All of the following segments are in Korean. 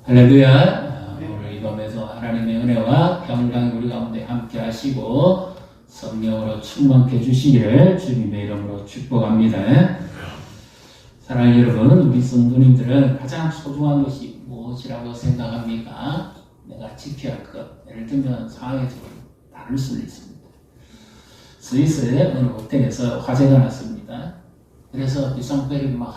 할렐루야. 오늘 이 밤에도 하나님의 은혜와 평강이 우리 가운데 함께 하시고 성령으로 충만케 해주시기를 주님의 이름으로 축복합니다. 사랑하는 여러분, 우리 성도님들은 가장 소중한 것이 무엇이라고 생각합니까? 내가 지켜야 할 것. 예를 들면 상황에 다를 수도 있습니다. 스위스의 어느 호텔에서 화재가 났습니다. 그래서 비상벨이 막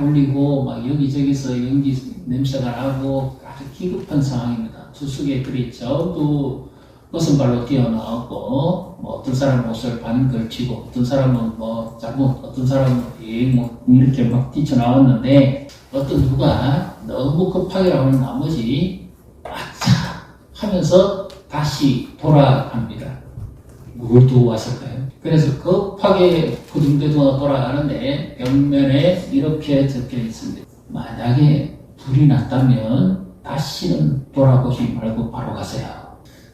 울리고 막 여기저기서 연기 냄새가 나고 아주 기급한 상황입니다. 투숙객들이 전부 벗은 발로 뛰어나오고 어떤 사람은 옷을 반 걸치고 어떤 사람은 어떤 사람은 이렇게 막 뛰쳐나왔는데 어떤 누가 너무 급하게 나오는 나머지 아차 하면서 다시 돌아갑니다. 뭘 두고 왔을까요? 그래서 급하게 구등대도 돌아가는데 벽면에 이렇게 적혀 있습니다. 만약에 불이 났다면 다시는 돌아보지 말고 바로 가세요.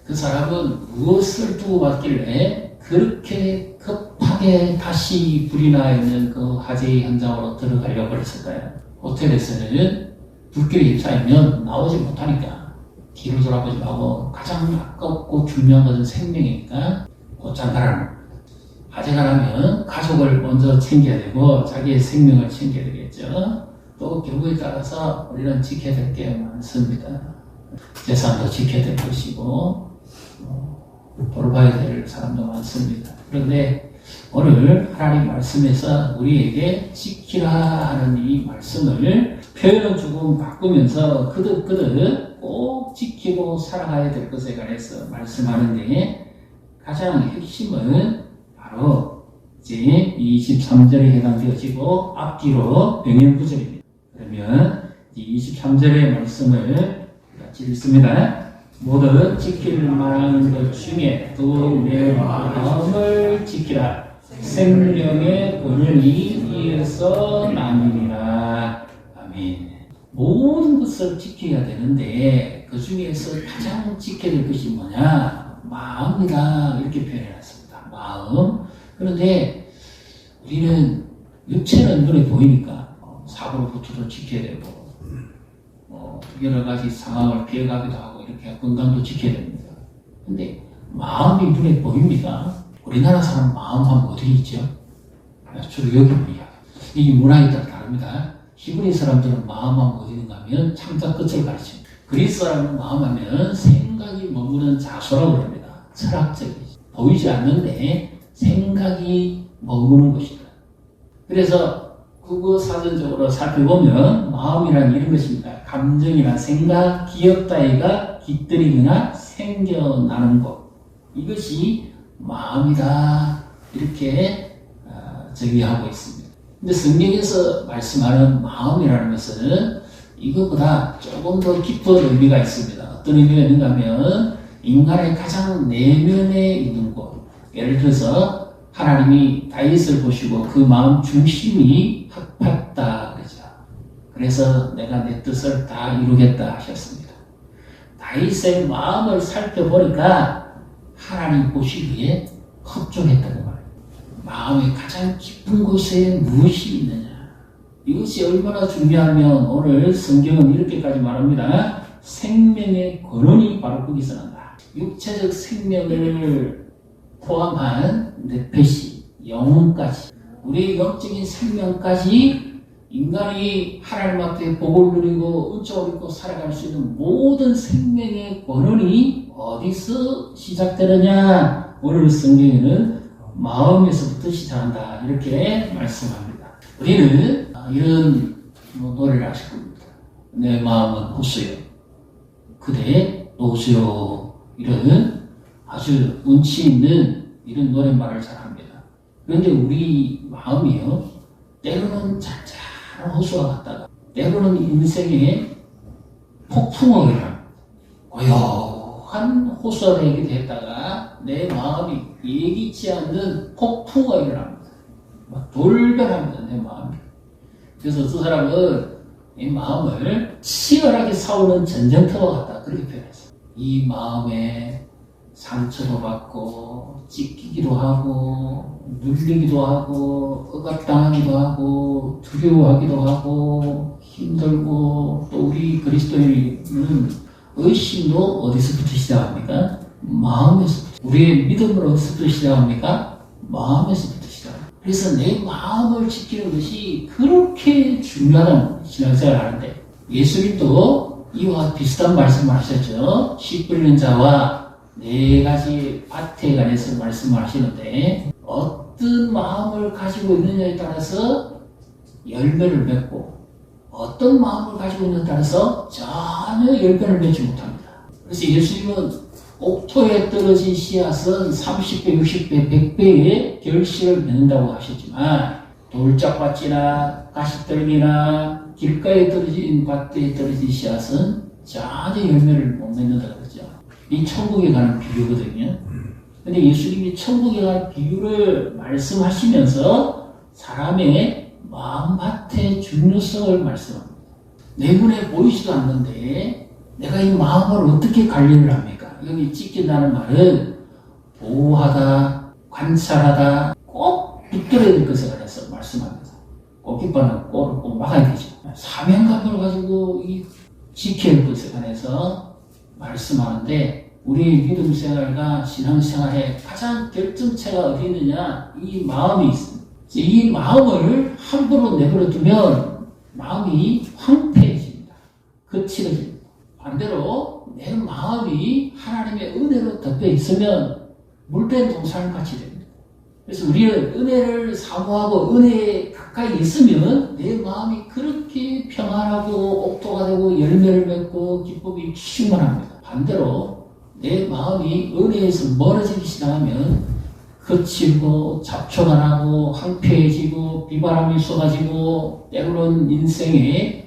그 사람은 무엇을 두고 왔길래 그렇게 급하게 다시 불이 나 있는 그 화재의 현장으로 들어가려고 했을까요? 호텔에서는 불길이 휩싸이면 나오지 못하니까 뒤로 돌아보지 말고 가장 아깝고 중요한 것은 생명이니까 곧장 가라는 겁니다. 화재가 나면 가족을 먼저 챙겨야 되고 자기의 생명을 챙겨야 되겠죠. 또 경우에 따라서 우리는 지켜야 될 게 많습니다. 재산도 지켜야 될 것이고 돌봐야 될 사람도 많습니다. 그런데 오늘 하나님 말씀에서 우리에게 지키라 하는 이 말씀을 표현을 조금 바꾸면서 그릇 꼭 지키고 살아가야 될 것에 관해서 말씀하는데 가장 핵심은 바로 이제 23절에 해당되어지고 앞뒤로 병행구절입니다. 그러면 23절의 말씀을 같이 읽습니다. 모든 지킬 만한 것 중에 또 내 마음을 지키라. 생명의 본연이 이에서 나느니라. 아멘. 모든 것을 지켜야 되는데 그 중에서 가장 지켜야 될 것이 뭐냐? 마음이다. 이렇게 표현해놨습니다. 마음. 그런데 우리는 육체는 눈에 보이니까 사고로부터도 지켜야 되고 여러 가지 상황을 피해가기도 하고 이렇게 건강도 지켜야 됩니다. 근데 마음이 눈에 보입니다. 우리나라 사람 마음하면 어디 있죠? 주로 여기 보이야. 이 문화에 따라 다릅니다. 히브리 사람들은 마음하면 어디 있는가 하면 창자 끝을 가르칩니다. 그리스 사람은 마음하면 생각이 머무는 자소라고 합니다. 철학적이지. 보이지 않는데 생각이 머무는 것이다. 그래서 국어 사전적으로 살펴보면 마음이란 이런 것입니다. 감정이나 생각, 기억 따위가 깃들이거나 생겨나는 것. 이것이 마음이다. 이렇게 정의하고 있습니다. 근데 성경에서 말씀하는 마음이라는 것은 이것보다 조금 더 깊은 의미가 있습니다. 어떤 의미가 있는가 하면 인간의 가장 내면에 있는 곳. 예를 들어서 하나님이 다윗을 보시고 그 마음 중심이 흡했다 그러죠. 그래서 내가 내 뜻을 다 이루겠다 하셨습니다. 다윗의 마음을 살펴보니까 하나님 보시기에 흡족했다고 말해요. 마음의 가장 깊은 곳에 무엇이 있느냐. 이것이 얼마나 중요하면 오늘 성경은 이렇게까지 말합니다. 생명의 근원이 바로 거기서 난다. 육체적 생명을 포함한 뇌폐시, 영혼까지, 우리의 영적인 생명까지 인간이 하나님 앞에 복을 누리고 은총을 입고 살아갈 수 있는 모든 생명의 근원이 어디서 시작되느냐? 오늘 성경에는 마음에서부터 시작한다. 이렇게 말씀합니다. 우리는 이런 노래를 아실 겁니다. 내 마음은 호수요. 그대 노수요. 이런 아주 운치 있는 이런 노랫말을 잘 합니다. 그런데 우리 마음이요. 때로는 잔잔한 호수와 같다가 때로는 인생의 폭풍으로 일어납니다. 고요한 호수가 되기도 했다가 내 마음이 예기치 않는 폭풍가 일어납니다. 막 돌변합니다. 내 마음이. 그래서 두 사람은 이 마음을 치열하게 싸우는 전쟁터와 같다. 그렇게 표현했어요. 이 마음에 상처도 받고 찢기기도 하고 눌리기도 하고 억압당하기도 하고 두려워하기도 하고 힘들고 또 우리 그리스도인은 의심도 어디서부터 시작합니까? 마음에서부터. 우리의 믿음을 어디서부터 시작합니까? 마음에서부터 시작합니다. 그래서 내 마음을 지키는 것이 그렇게 중요하다는 신앙생활을 하는데 예수님도 이와 비슷한 말씀을 하셨죠. 씨 뿌리는 자와 4가지 밭에 관해서 말씀을 하시는데 어떤 마음을 가지고 있느냐에 따라서 열매를 맺고 어떤 마음을 가지고 있느냐에 따라서 전혀 열매를 맺지 못합니다. 그래서 예수님은 옥토에 떨어진 씨앗은 30배, 60배, 100배의 결실을 맺는다고 하셨지만 돌짝밭이나 가시떨기나 길가에 떨어진 밭에 떨어진 씨앗은 전혀 열매를 못 맺는다고 그러죠. 이 천국에 관한 비유거든요. 근데 예수님이 천국에 관한 비유를 말씀하시면서 사람의 마음밭의 중요성을 말씀합니다. 내 눈에 보이지도 않는데 내가 이 마음을 어떻게 관리를 합니까? 여기 지킨다는 말은 보호하다, 관찰하다, 꼭 붙들어야 될 것에 관해서 말씀합니다. 꽃깃바는 꼴을 꼭 막아야 되죠. 사명감을 가지고 이 지켜야 할 것에 관해서 말씀하는데 우리의 믿음 생활과 신앙 생활의 가장 결정체가 어디 있느냐? 이 마음이 있습니다. 이 마음을 함부로 내버려 두면 마음이 황폐해집니다. 거칠어집니다. 반대로 내 마음이 하나님의 은혜로 덮여 있으면 물된 동산을 같이 됩니다. 그래서 우리는 은혜를 사모하고 은혜에 가까이 있으면 내 마음이 그렇게 평안하고 옥토가 되고 열매를 맺고 기쁨이 충만합니다. 반대로 내 마음이 은혜에서 멀어지기 시작하면 거칠고 잡초가 나고 황폐해지고 비바람이 쏟아지고 때로는 인생에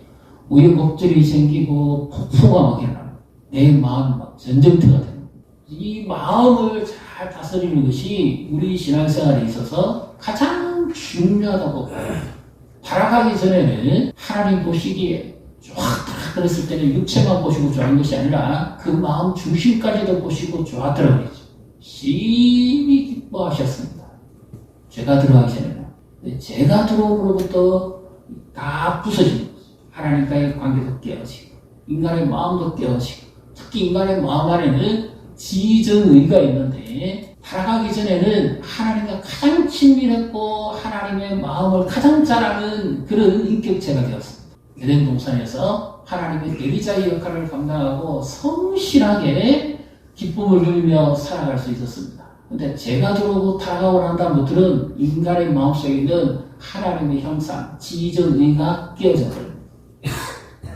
우여곡절이 생기고 폭포가 막 일어납니다. 내 마음이 막 전쟁터가 됩니다. 이 마음을 잘 다스리는 것이 우리 신앙생활에 있어서 가장 중요하다고 봐요. 타락하기 전에는 하나님 보시기에 쫙 그랬을 때는 육체만 보시고 좋아하는 것이 아니라 그 마음 중심까지도 보시고 좋았더라고요. 심히 기뻐하셨습니다. 죄가 들어가기 전에는. 죄가 들어옴으로부터 다 부서지는 거죠. 하나님과의 관계도 깨어지고 인간의 마음도 깨어지고 특히 인간의 마음 안에는 지정의가 있는데 타락하기 전에는 하나님과 가장 친밀했고 하나님의 마음을 가장 잘 아는 그런 인격체가 되었습니다. 에덴 동산에서 하나님의 대리자의 역할을 감당하고 성실하게 기쁨을 누리며 살아갈 수 있었습니다. 근데 죄가 들어오고 타락하고 난 다음부터는 인간의 마음속에 있는 하나님의 형상, 지정의가 깨어져 버립니다.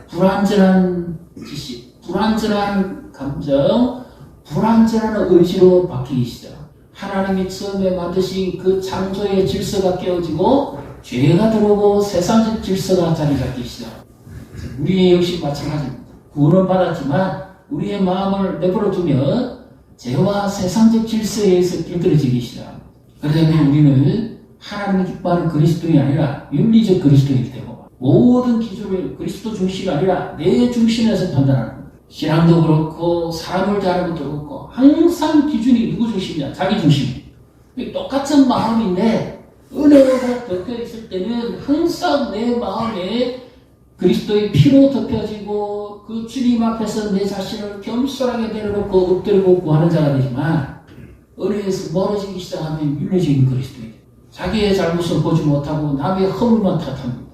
불완전한 지식, 불완전한 감정, 불완전한 의지로 바뀌기 시작. 하나님이 처음에 만드신 그 창조의 질서가 깨어지고 죄가 들어오고 세상적 질서가 자리 잡기 시작. 우리 역시 마찬가지입니다. 구원을 받았지만 우리의 마음을 내버려 두면 죄와 세상적 질서에 의해서 길들여지기 시작합니다. 그러면 우리는 하나님의 기뻐하는 그리스도인이 아니라 윤리적 그리스도인이 되고 모든 기준을 그리스도 중심이 아니라 내 중심에서 판단하는 겁니다. 신앙도 그렇고 사람을 대하는 것도 그렇고 항상 기준이 누구 중심이냐? 자기 중심이에요. 똑같은 마음인데 은혜가 덮여 있을 때는 항상 내 마음에 그리스도의 피로 덮여지고 그 주님 앞에서 내 자신을 겸손하게 내려놓고 엎드리고 구하는 자가 되지만 은혜에서 멀어지기 시작하면 윤리적인 그리스도예요. 자기의 잘못을 보지 못하고 남의 허물만 탓합니다.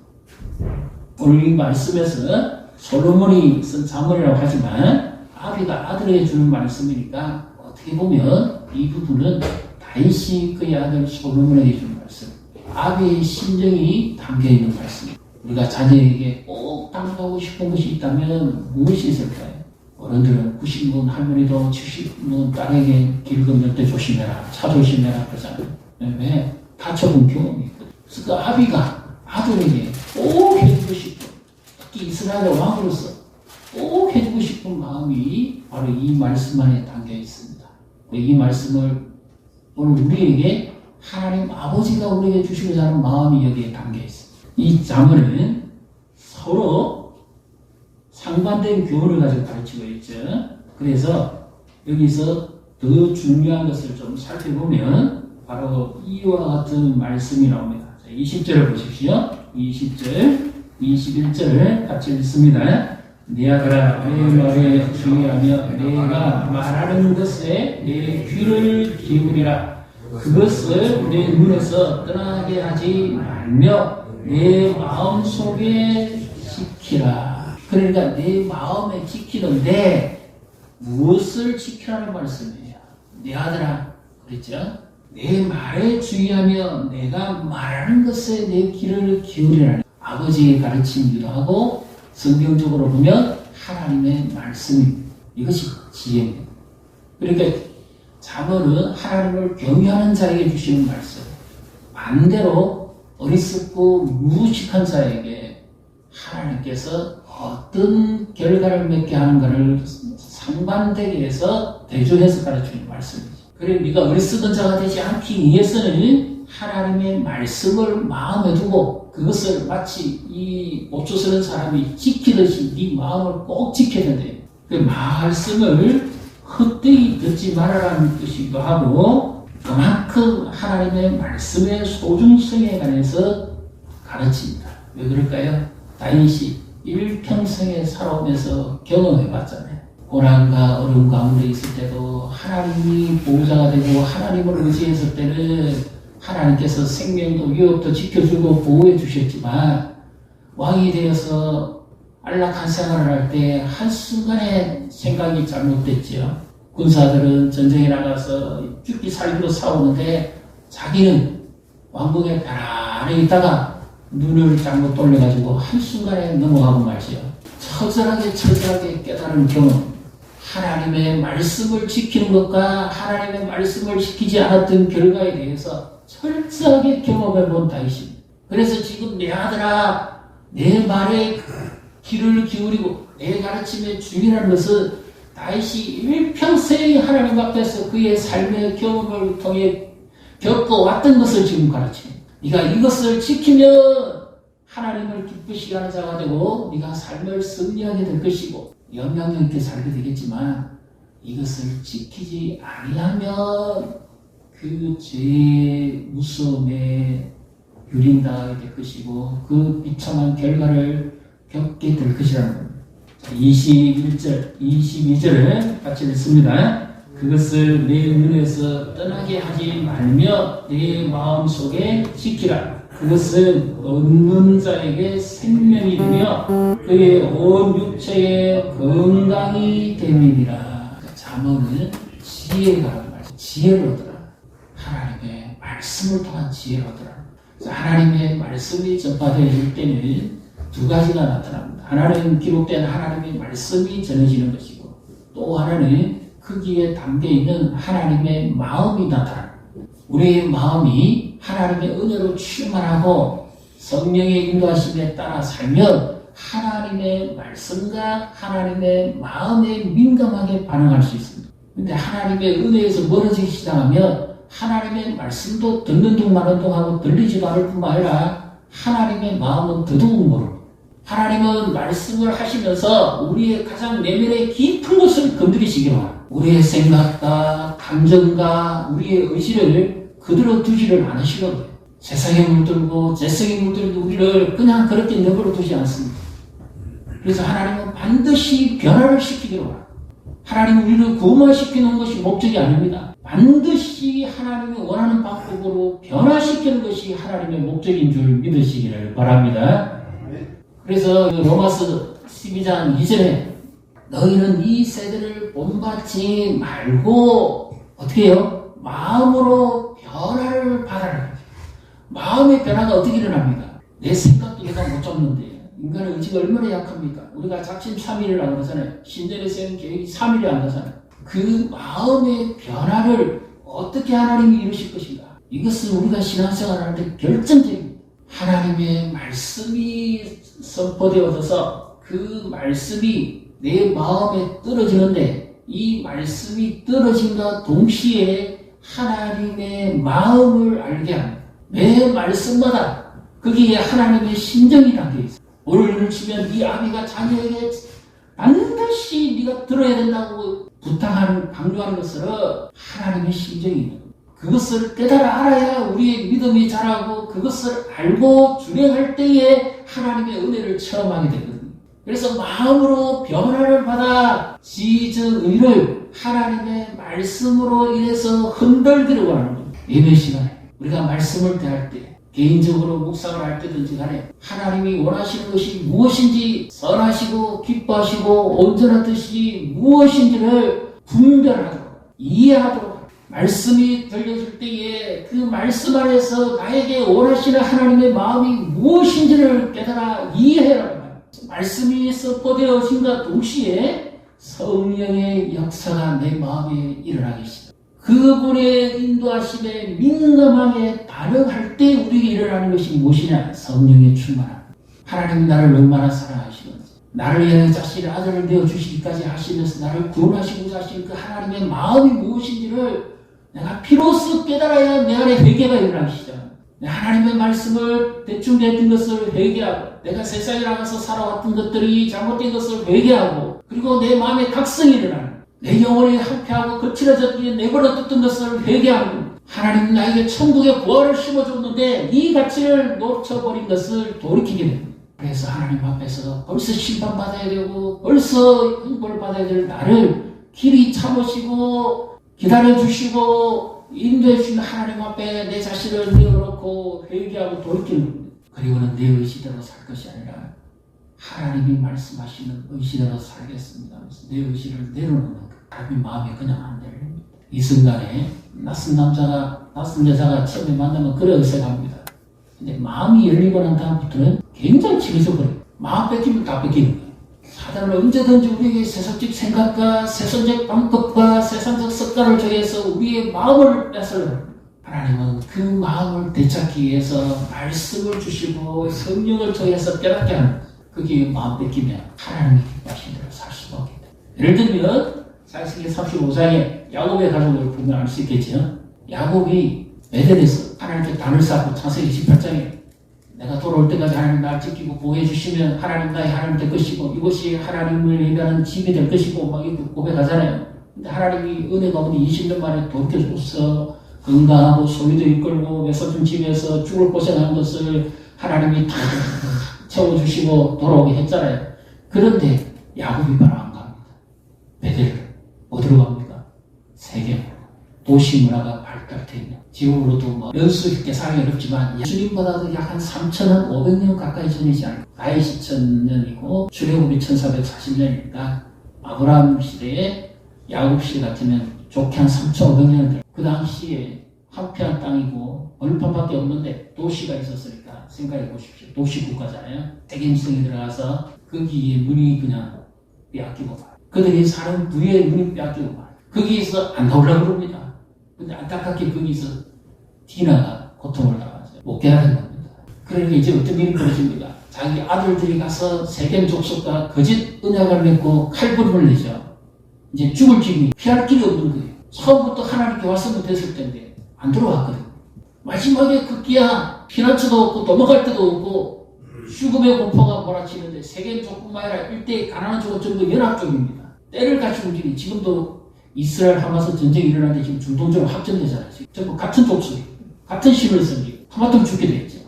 오늘 이 말씀에서 솔로몬이 쓴 자문이라고 하지만 아비가 아들에게 주는 말씀이니까 어떻게 보면 이 부분은 다윗이 그의 아들 솔로몬에게 주는 말씀, 아비의 심정이 담겨있는 말씀입니다. 우리가 자녀에게 꼭 당부하고 싶은 것이 있다면 무엇이 있을까요? 어른들은 90분 할머니도 70분 딸에게 길 건널 때 조심해라, 차 조심해라 그러잖아요. 왜? 다쳐본 경험이 있거든요. 그래서 그 아비가 아들에게 꼭 해주고 싶은, 특히 이스라엘의 왕으로서 꼭 해주고 싶은 마음이 바로 이 말씀 안에 담겨 있습니다. 이 말씀을 오늘 우리에게 하나님 아버지가 우리에게 주시고자 하는 마음이 여기에 담겨 있습니다. 이 자문은 서로 상반된 교훈을 가지고 가르치고 있죠. 그래서 여기서 더 중요한 것을 좀 살펴보면 바로 이와 같은 말씀이 나옵니다. 자, 20절을 보십시오. 20절 21절 같이 읽습니다. 내 아들아 내 말에 주의하며 내가 말하는 것에 내 귀를 기울이라. 그것을 내 눈에서 떠나게 하지 말며 내 마음속에 지키라. 그러니까 내 마음에 지키는데 무엇을 지키라는 말씀이에요? 내 아들아 그랬죠? 내 말에 주의하며 내가 말하는 것에 내 귀를 기울이라. 아버지의 가르침이기도 하고 성경적으로 보면 하나님의 말씀입니다. 이것이 지혜입니다. 그러니까 자문은 하나님을 경외하는 자에게 주시는 말씀. 반대로 어리석고 무식한 자에게 하나님께서 어떤 결과를 맺게 하는 것을 상반되게 해서 대조해서 가르치는 말씀이죠. 그래 네가 어리석은 자가 되지 않기 위해서는 하나님의 말씀을 마음에 두고 그것을 마치 이 옷주 쓰는 사람이 지키듯이 네 마음을 꼭 지켜야 된대요. 그 말씀을 헛되이 듣지 말아라는 뜻이기도 하고 그만큼 하나님의 말씀의 소중성에 관해서 가르칩니다. 왜 그럴까요? 다윗이 일평생에 살아오면서 경험해봤잖아요. 고난과 어려움 가운데 있을 때도 하나님이 보호자가 되고 하나님을 의지했을 때는 하나님께서 생명도 위협도 지켜주고 보호해 주셨지만 왕이 되어서 안락한 생활을 할 때 한순간에 생각이 잘못됐지요. 군사들은 전쟁에 나가서 죽기 살기로 싸우는데 자기는 왕궁에 편안히 있다가 눈을 잘못 돌려가지고 한순간에 넘어가고 말지요. 처절하게 깨달은 경험. 하나님의 말씀을 지키는 것과 하나님의 말씀을 지키지 않았던 결과에 대해서 철저하게 경험해 본 다윗입니다. 그래서 지금 내 아들아 내 말에 귀를 기울이고 내 가르침에 주의하는 것은 다윗이 일평생 하나님 앞에서 그의 삶의 경험을 통해 겪어왔던 것을 지금 가르칩니다. 네가 이것을 지키면 하나님을 기쁘시게 하는 자가 되고 네가 삶을 승리하게 될 것이고 영향력 있게 살게 되겠지만 이것을 지키지 아니하면 그 죄의 무서움에 유린당하게 될 것이고 그 비참한 결과를 겪게 될 것이라는 겁니다. 21절, 22절을 같이 읽습니다. 그것을 내 눈에서 떠나게 하지 말며 내 마음속에 지키라. 그것은 얻는 자에게 생명이 되며 그의 온 육체에 건강이 됨이니라. 잠언은 지혜가 말씀, 지혜를 얻으라. 하나님의 말씀을 통한 지혜를 얻으라. 하나님의 말씀이 전파되어질 때는 두 가지가 나타납니다. 하나는 기록된 하나님의 말씀이 전해지는 것이고 또 하나는 거기에 담겨있는 하나님의 마음이 나타납니다. 우리의 마음이 하나님의 은혜로 충만하고 성령의 인도하심에 따라 살면 하나님의 말씀과 하나님의 마음에 민감하게 반응할 수 있습니다. 그런데 하나님의 은혜에서 멀어지기 시작하면 하나님의 말씀도 듣는 둥 마는 둥 하고 들리지도 않을 뿐만 아니라 하나님의 마음은 더더욱 모릅니다. 하나님은 말씀을 하시면서 우리의 가장 내면의 깊은 것을 건드리시기 바랍니다. 우리의 생각과 감정과 우리의 의지를 그대로 두지를 않으시거든요. 세상에 물들고 재성에 물들고 우리를 그냥 그렇게 내버려 두지 않습니다. 그래서 하나님은 반드시 변화를 시키기로 합니다. 하나님은 우리를 구원시키는 것이 목적이 아닙니다. 반드시 하나님이 원하는 방법으로 변화시키는 것이 하나님의 목적인 줄 믿으시기를 바랍니다. 그래서 로마서 12장 2절에 너희는 이 세대를 본받지 말고 어떻게 해요? 마음으로 변화를 받아라. 마음의 변화가 어떻게 일어납니까? 내 생각도 내가 못 잡는데 인간의 의지가 얼마나 약합니까? 우리가 작심 3일이라고 그러잖아요. 신전에 세운 계획이 3일이 안 가잖아요. 그 마음의 변화를 어떻게 하나님이 이루실 것인가? 이것은 우리가 신앙생활을 할 때 결정적입니다. 하나님의 말씀이 선포되어져서 그 말씀이 내 마음에 떨어지는데 이 말씀이 떨어짐과 동시에 하나님의 마음을 알게 합니다. 매 말씀마다 거기에 하나님의 심정이 담겨 있어요. 오늘 치면 네 아비가 자녀에게 반드시 네가 들어야 된다고 부탁하는 강조하는 것은 하나님의 심정이 있는 거예요. 그것을 깨달아 알아야 우리의 믿음이 자라고 그것을 알고 준행할 때에 하나님의 은혜를 체험하게 되거든요. 그래서 마음으로 변화를 받아 지정의를 하나님의 말씀으로 인해서 흔들기를 원하는 겁니다. 예배 시간에 우리가 말씀을 대할 때 개인적으로 묵상을 할 때든지 간에 하나님이 원하시는 것이 무엇인지 선하시고 기뻐하시고 온전한 뜻이 무엇인지를 분별하도록 이해하도록 말씀이 들려줄 때에 그 말씀 안에서 나에게 원하시는 하나님의 마음이 무엇인지를 깨달아 이해하라고 말합니다. 말씀이 선포되어진과 동시에 성령의 역사가 내 마음에 일어나기 시작. 그분의 인도하심에 민감하게 반응할 때 우리에게 일어나는 것이 무엇이냐? 성령의 충만함. 하나님이 나를 얼마나 사랑하시는지, 나를 위해 자신의 아들을 내어주시기까지 하시면서 나를 구원하시고자 하시는 그 하나님의 마음이 무엇인지를 내가 비로소 깨달아야 내 안에 회개가 일어나기 시작합니다. 하나님의 말씀을 대충 됐던 것을 회개하고 내가 세상에 나가서 살아왔던 것들이 잘못된 것을 회개하고 그리고 내 마음에 각성이 일어나는 내 영혼이 한패하고 거칠어졌기에 내버려뒀던 것을 회개하고 하나님 나에게 천국의 부활을 심어줬는데 이 가치를 놓쳐버린 것을 돌이키게 됩니다. 그래서 하나님 앞에서 벌써 심판받아야 되고 벌써 형벌을 받아야 될 나를 길이 참으시고 기다려주시고 인도해주시는 하나님 앞에 내 자신을 내어놓고 회개하고 돌이키는 겁니다. 그리고는 내 의지대로 살 것이 아니라 하나님이 말씀하시는 의지대로 살겠습니다. 그래서 내 의지를 내려놓는 것. 하나님 마음에 그냥 안 들립니다. 이 순간에 낯선 여자가 처음에 만나면 그래 어색합니다. 근데 마음이 열리고 난 다음부터는 굉장히 치밀어버려요. 마음 뺏기면 다 뺏기는 거예요. 사단은 언제든지 우리에게 세속적 생각과 세속적 방법과 세상적 습관을 정해서 우리의 마음을 뺏으려고 하나님은 그 마음을 되찾기 위해서 말씀을 주시고 성령을 통해서 깨닫게 하는 거예요. 그게 마음 뺏기면 하나님이 기뻐하시는 대로 살 수밖에 없다. 예를 들면 창세기 35장에 야곱의 가족을 보면 알 수 있겠죠. 야곱이 베델에서 하나님께 단을 쌓고 창세기 28장에 내가 돌아올 때까지 하나님 나를 지키고 보호해 주시면 하나님 나의 하나님 될 것이고 이것이 하나님을 예배하는 집이 될 것이고 막 이렇게 고백하잖아요. 근데 하나님이 은혜 가운데 20년 만에 돌이켜줘서 건강하고 소유도 이끌고 메서준 집에서 죽을 고생한 것을 하나님이 다 채워주시고 돌아오게 했잖아요. 그런데 야곱이 바로 안 갑니다. 베델을 어디로 갑니까? 세겜으로. 도시 문화가 발달되어 있는 지옥으로도 뭐 연수 있게 살기 어렵지만 예수님보다도 약 한 3,500년 가까이 전이지 않을까. 가히 1000년이고 출애굽이 1440년이니까 아브라함 시대에 야곱 시대 같으면 좋게 한 3,500년 그 당시에 한패한 땅이고 얼판밖에 없는데 도시가 있었으니까 생각해 보십시오. 도시 국가잖아요. 세겜성에 들어가서 거기에 문이 그냥 빼앗기고 말. 그들이 사는 부의 문이 빼앗기고 말. 거기에서 안 나오려고 그럽니다. 근데 안타깝게 거기서 디나가 고통을 당하죠. 못 깨달은 겁니다. 그러니까 이제 어떤 일이 벌어집니까? 자기 아들들이 가서 세겜 족속과 거짓 언약을 맺고 칼부림을 내죠. 이제 죽을 길이 피할 길이 없는 거예요. 처음부터 하나님께 왔으면 됐을 텐데 안 들어왔거든요. 마지막에 급기야 피난처도 없고 도망갈 데도 없고 죽음의 공포가 몰아치는데 세겜 족뿐만 아니라 일대의 가난한 족은 전부 연합 쪽입니다. 때를 갖춘 길이 지금도 이스라엘 하마스 전쟁이 일어나는데 지금 중동적으로 확전되잖아요. 지금 전부 같은 족속, 같은 신을 섬기고 하마터면 죽게 되겠죠.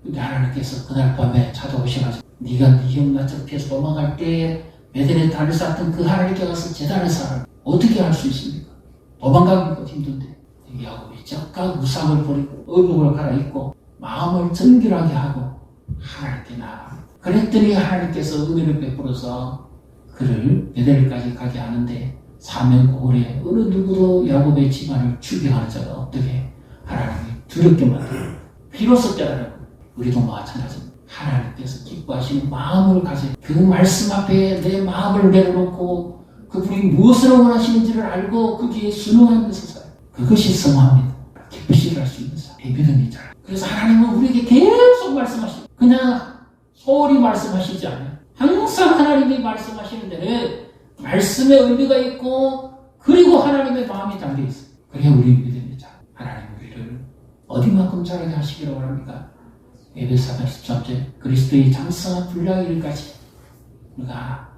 근데 하나님께서 그날 밤에 찾아오셔가지고 네가 네 형 나처럼 피해서 도망갈 때 베델에 단을 쌓던 그 하나님께 가서 제단을 쌓아 어떻게 할 수 있습니까? 도망가기가 힘든데 야곱이 적각 무상을 버리고 의복을 갈아입고 마음을 정결하게 하고 하나님께 나아갑니다. 그랬더니 하나님께서 은혜를 베풀어서 그를 베델까지 가게 하는데 사명고래 어느 누구도 야곱의 집안을 추격하는 자가 없게 하나님이 두렵게 만들어 비로소 깨달아. 우리도 마찬가지입니다. 하나님께서 기뻐하시는 마음을 가져 그 말씀 앞에 내 마음을 내려놓고 그분이 무엇을 원하시는지를 알고 거기에 순응하면서 살아요. 그것이 성화입니다. 기쁘시게 할 수 있는 사람의 믿음이 잘. 그래서 하나님은 우리에게 계속 말씀하시고 그냥 소홀히 말씀하시지 않아요. 항상 하나님이 말씀하시는 데는 말씀의 의미가 있고 그리고 하나님의 마음이 담겨 있어요. 그래야 우리 믿음이 잘. 하나님 우리를 어디만큼 자라게 하시기를 원합니까? 에베소 4장 13절 그리스도의 장성한 분량일까지 우리가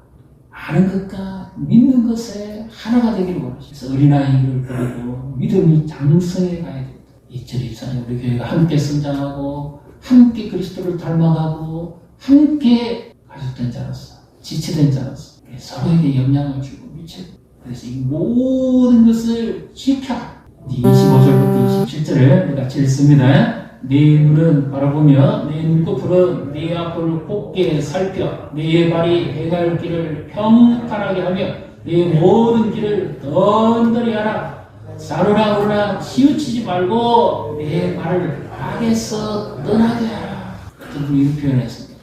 아는 것과 믿는 것에 하나가 되기를 원하시죠. 어린아이를 버리고 믿음이 장성해 가야 됩니다. 2024년 우리 교회가 함께 성장하고 함께 그리스도를 닮아가고 함께 가족된 자로서 지체된 자로서 서로에게 영향을 주고 미치고 그래서 이 모든 것을 지켜라. 25절부터 27절을 우리가 읽습니다. 네 눈은 바라보며 네 눈꺼풀은 네 앞을 곱게 살펴 네 발이 행할 길을 평탄하게 하며 네 모든 길을 던더리 하라. 싸르나 오르나 치우치지 말고 내 말을 악에서 떠나게 하라. 어떤 분이 이렇게 표현했습니다.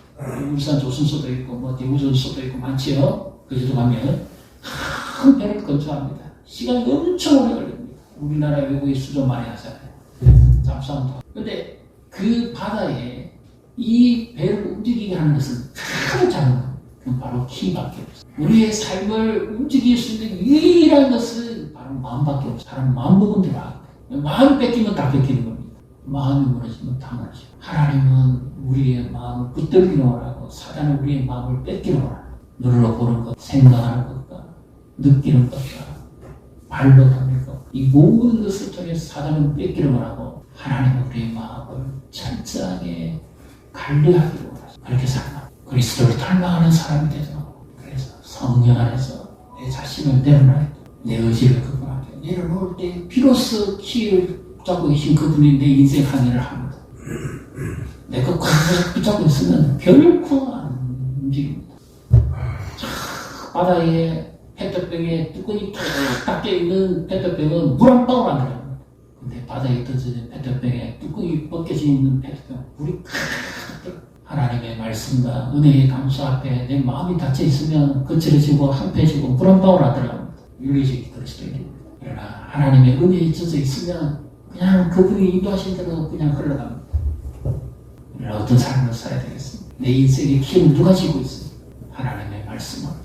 울산 조선소도 있고 뭐 대구조선소도 있고 많지요. 그제도 가면 큰 배를 건조합니다. 시간이 엄청 오래 걸립니다. 우리나라 외국에 수조 많이 하잖아요. 잠수함도. 근데 그 바다에 이 배를 움직이게 하는 것은 아주 작은 겁니다. 그건 바로 힘밖에 없어요. 우리의 삶을 움직일 수 있는 유일한 것은 바로 마음밖에 없어요. 사람 마음 먹은 대로 하고 마음 뺏기면 다 뺏기는 겁니다. 마음이 무너지면 다 무너져요. 하나님은 우리의 마음을 붙들기는 원하고 사단은 우리의 마음을 뺏기는 원하고 눈으로 보는 것, 생각하는 것과 느끼는 것과 발로 담는 것, 이 모든 것을 통해서 사단은 뺏기는 원하고 하나님은 우리의 마음을 철저하게 관리하기를 원하시고 그렇게 살아 그리스도를 닮아가는 사람이 되도록 그래서 성령 안에서 내 자신을 내려놔야 돼. 내 의지를 그분한테 내려놓을 때 비로소 키를 붙잡고 계신 그분이 내 인생 항해를 합니다. 내가 꽉 붙잡고 있으면 결코 안 움직입니다. 바다에 페트병에 뚜껑이 딱 껴있는 페트병은 물 한 방울 안 들어갑니다. 근데 바다에 던져진 페트병에 뚜껑이 벗겨져 있는 페트병 물이 가득 하나님의 말씀과 은혜의 감수 앞에 내 마음이 닫혀 있으면 거칠어지고 한패지고 물 한 방울 안 들어갑니다. 윤리적이 그럴 수도 있습니다. 그러나 하나님의 은혜에 젖어 있으면 그냥 그분이 인도하신 대로 그냥 흘러갑니다. 우리는 어떤 삶을 살아야 되겠습니까? 내 인생의 키를 누가 지고 있습니까? 하나님의 말씀 앞에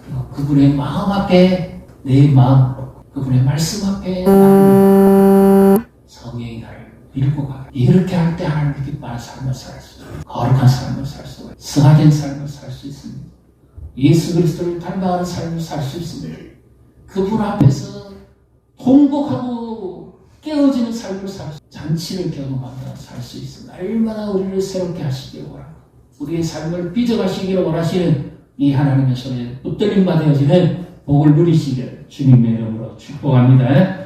그리고 그분의 마음 앞에 내 마음 그분의 말씀 앞에 성령이 나를 밀고 가게 이렇게 할 때 하나님을 기뻐하는 삶을 살 수 있습니다. 거룩한 삶을 살 수 있습니다. 성화된 삶을 살 수 있습니다. 예수 그리스도를 닮아가는 삶을 살 수 있습니다. 그분 앞에서 통곡하고 깨어지는 삶을 살 수 있습니다. 잔치를 경험하며 살 수 있습니다. 얼마나 우리를 새롭게 하시기를 원합니다. 우리의 삶을 빚어가시기를 원하시는 이 하나님의 손에 붙들림 받아지는 복을 누리시기를 주님의 이름으로 축복합니다.